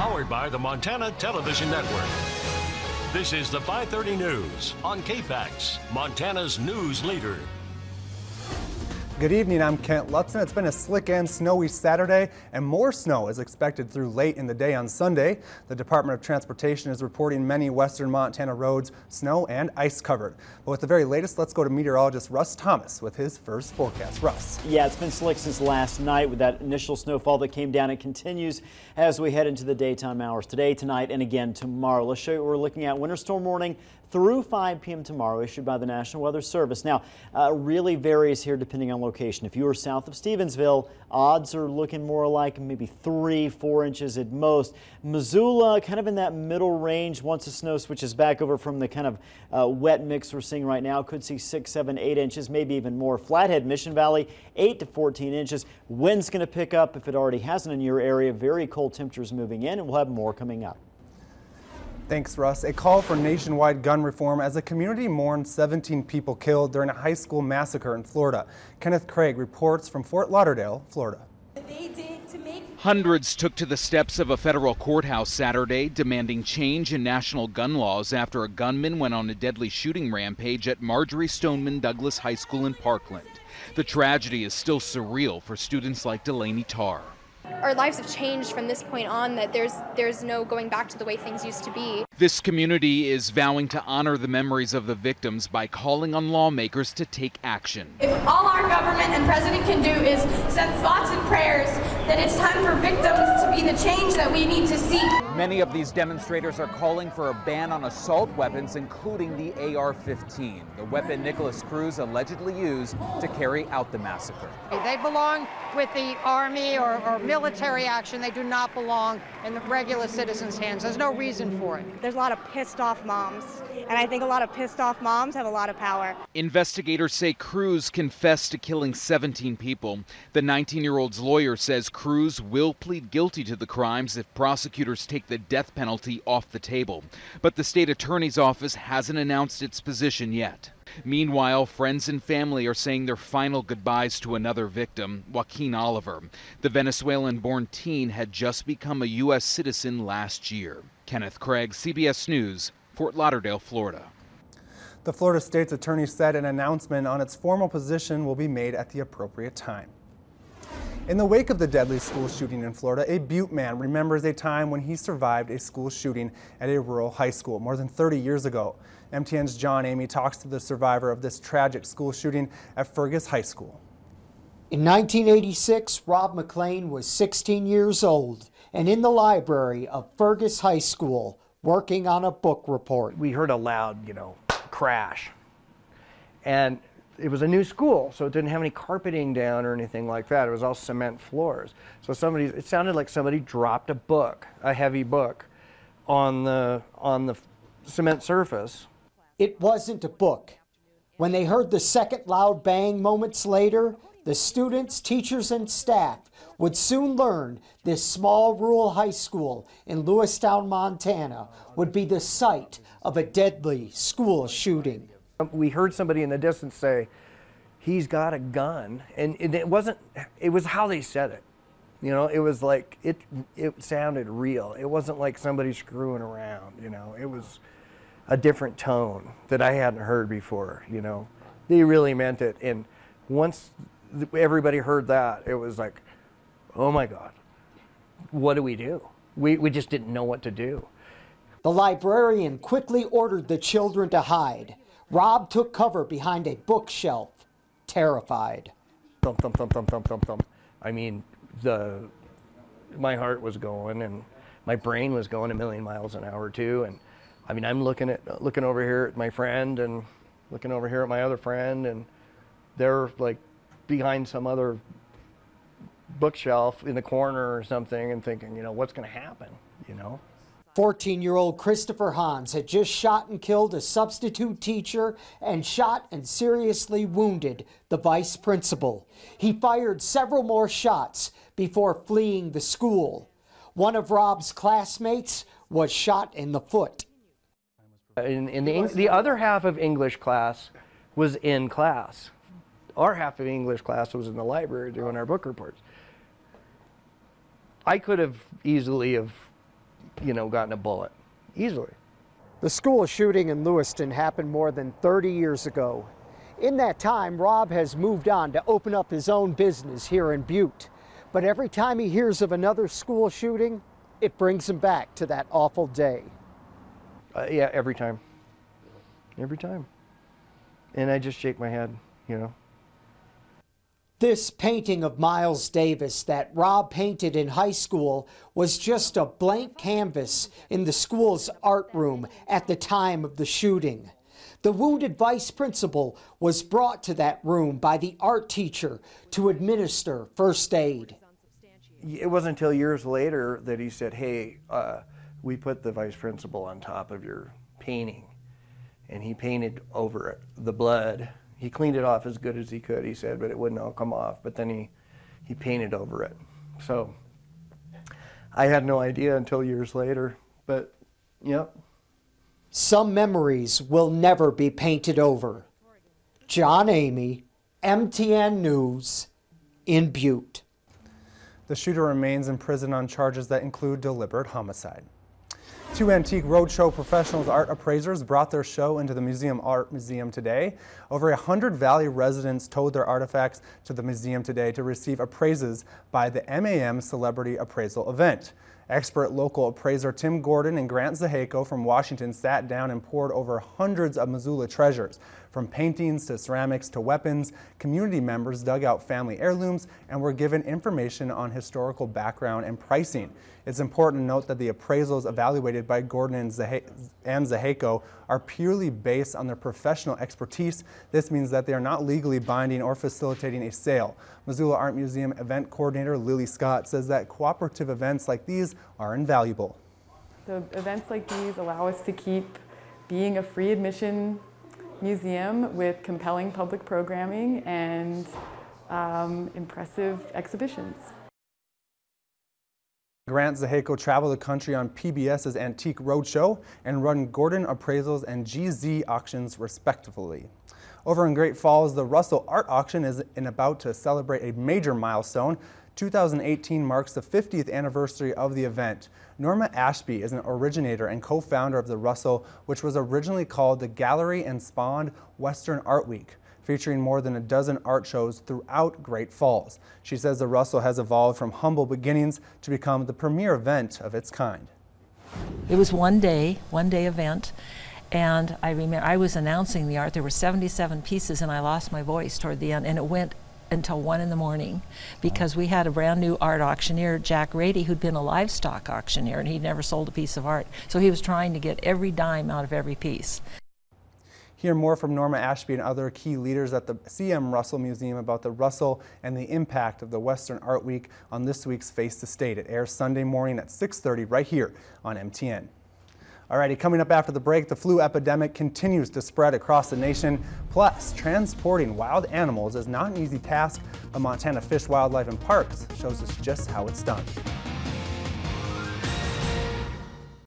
Powered by the Montana Television Network. This is the 5:30 News on KPAX, Montana's news leader. Good evening, I'm Kent Lutzen. It's been a slick and snowy Saturday, and more snow is expected through late in the day on Sunday. The Department of Transportation is reporting many western Montana roads snow and ice covered. But with the very latest, let's go to meteorologist Russ Thomas with his first forecast. Russ. Yeah, it's been slick since last night with that initial snowfall that came down. It continues as we head into the daytime hours today, tonight, and again tomorrow. Let's show you what we're looking at. Winter storm warning through 5 p.m. tomorrow, issued by the National Weather Service. Now, really varies here depending on location. If you are south of Stevensville, odds are looking more like maybe 3-4 inches at most. Missoula, kind of in that middle range. Once the snow switches back over from the kind of wet mix we're seeing right now, could see 6, 7, 8 inches, maybe even more. Flathead, Mission Valley, 8 to 14 inches. Wind's going to pick up if it already hasn't in your area. Very cold temperatures moving in, and we'll have more coming up. Thanks, Russ. A call for nationwide gun reform as a community mourns 17 people killed during a high school massacre in Florida. Kenneth Craig reports from Fort Lauderdale, Florida. Hundreds took to the steps of a federal courthouse Saturday demanding change in national gun laws after a gunman went on a deadly shooting rampage at Marjorie Stoneman Douglas High School in Parkland. The tragedy is still surreal for students like Delaney Tarr. Our lives have changed from this point on, that there's no going back to the way things used to be. This community is vowing to honor the memories of the victims by calling on lawmakers to take action. If all our government and president can do is send thoughts and prayers, then it's time for victims to be the change that we need to see. Many of these demonstrators are calling for a ban on assault weapons, including the AR-15, the weapon Nicholas Cruz allegedly used to carry out the massacre. They belong with the Army or military action. They do not belong in the regular citizens' hands. There's no reason for it. There's a lot of pissed off moms, and I think a lot of pissed off moms have a lot of power. Investigators say Cruz confessed to killing 17 people. The 19-year-old's lawyer says Cruz will plead guilty to the crimes if prosecutors take the death penalty off the table. But the state attorney's office hasn't announced its position yet. Meanwhile, friends and family are saying their final goodbyes to another victim, Joaquin Oliver. The Venezuelan-born teen had just become a U.S. citizen last year. Kenneth Craig, CBS News, Fort Lauderdale, Florida. The Florida State's attorney said an announcement on its formal position will be made at the appropriate time. In the wake of the deadly school shooting in Florida, a Butte man remembers a time when he survived a school shooting at a rural high school more than 30 years ago. MTN's John Amy talks to the survivor of this tragic school shooting at Fergus High School. In 1986, Rob McLean was 16 years old and in the library of Fergus High School working on a book report. We heard a loud, crash. And it was a new school, so it didn't have any carpeting down or anything like that. It was all cement floors. So it sounded like somebody dropped a book, a heavy book, on the cement surface. It wasn't a book. When they heard the second loud bang moments later, the students, teachers, and staff would soon learn this small rural high school in Lewistown, Montana, would be the site of a deadly school shooting. We heard somebody in the distance say, "He's got a gun," and it was how they said it. It was like, it sounded real. It wasn't like somebody screwing around, It was a different tone that I hadn't heard before, They really meant it. And once everybody heard that, it was like, oh my God, what do? We just didn't know what to do. The librarian quickly ordered the children to hide. Rob took cover behind a bookshelf, terrified. Thump, thump, thump, thump, thump, thump, thump. I mean, my heart was going and my brain was going a million miles an hour too. And I mean, I'm looking over here at my friend and looking over here at my other friend, and they're like behind some other bookshelf in the corner or something and thinking, what's going to happen, 14-year-old Christopher Hans had just shot and killed a substitute teacher and shot and seriously wounded the vice principal. He fired several more shots before fleeing the school. One of Rob's classmates was shot in the foot. In the other half of English class was in class. Our half of English class was in the library doing our book reports. I could have easily have gotten a bullet, easily. The school shooting in Lewiston happened more than 30 years ago. In that time, Rob has moved on to open up his own business here in Butte. But every time he hears of another school shooting, it brings him back to that awful day. Yeah, every time. Every time. And I just shake my head, This painting of Miles Davis that Rob painted in high school was just a blank canvas in the school's art room at the time of the shooting. The wounded vice principal was brought to that room by the art teacher to administer first aid. It wasn't until years later that he said, hey, we put the vice principal on top of your painting. And he painted over it, the blood. He cleaned it off as good as he could, he said, but it wouldn't all come off. But then he painted over it. So I had no idea until years later, but yep. Some memories will never be painted over. John Amy, MTN News, in Butte. The shooter remains in prison on charges that include deliberate homicide. 2 Antique Roadshow professionals art appraisers brought their show into the Art Museum today. Over 100 Valley residents towed their artifacts to the museum today to receive appraises by the MAM Celebrity Appraisal event. Expert local appraiser Tim Gordon and Grant Zahako from Washington sat down and poured over hundreds of Missoula treasures. From paintings to ceramics to weapons, community members dug out family heirlooms and were given information on historical background and pricing. It's important to note that the appraisals evaluated by Gordon and Zahako are purely based on their professional expertise. This means that they are not legally binding or facilitating a sale. Missoula Art Museum event coordinator Lily Scott says that cooperative events like these are invaluable. So events like these allow us to keep being a free admission museum with compelling public programming and impressive exhibitions. Grant Zahako traveled the country on PBS's Antique Roadshow and run Gordon Appraisals and GZ auctions respectively. Over in Great Falls, the Russell Art Auction is about to celebrate a major milestone. 2018 marks the 50th anniversary of the event. Norma Ashby is an originator and co-founder of the Russell, which was originally called the Gallery and spawned Western Art Week, featuring more than a dozen art shows throughout Great Falls. She says the Russell has evolved from humble beginnings to become the premier event of its kind. It was one day event, and I remember I was announcing the art. There were 77 pieces, and I lost my voice toward the end, and it went until 1 in the morning because we had a brand new art auctioneer, Jack Rady, who'd been a livestock auctioneer, and he'd never sold a piece of art. So he was trying to get every dime out of every piece. Hear more from Norma Ashby and other key leaders at the CM Russell Museum about the Russell and the impact of the Western Art Week on this week's Face the State. It airs Sunday morning at 6:30 right here on MTN. Alrighty, coming up after the break, the flu epidemic continues to spread across the nation. Plus, transporting wild animals is not an easy task, but Montana Fish, Wildlife and Parks shows us just how it's done.